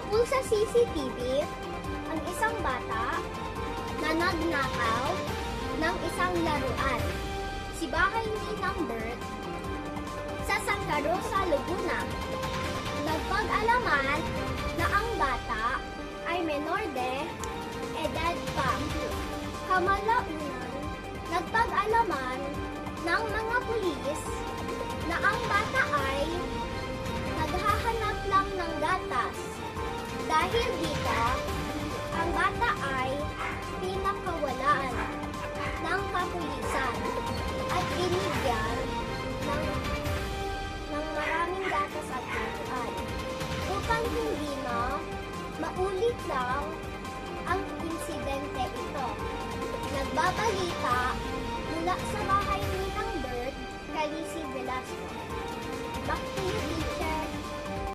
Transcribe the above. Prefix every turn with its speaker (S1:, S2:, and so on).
S1: Tungkol sa CCTV, ang isang bata na nagnakaw ng isang laruan. Si bahay ni Bert sa Santa Rosa, Laguna. Nagpag-alaman na ang bata ay menor de edad pa. Kamalaunan, nagpag-alaman ng mga pulis na ang bata ay naghahanap lang ng gatas. Dahil dito, ang bata ay pinakawalan ng kapulisan at binigyan ng maraming gatas at turuan upang hindi na maulit lang ang insidente ito. Nagbabalita mula sa bahay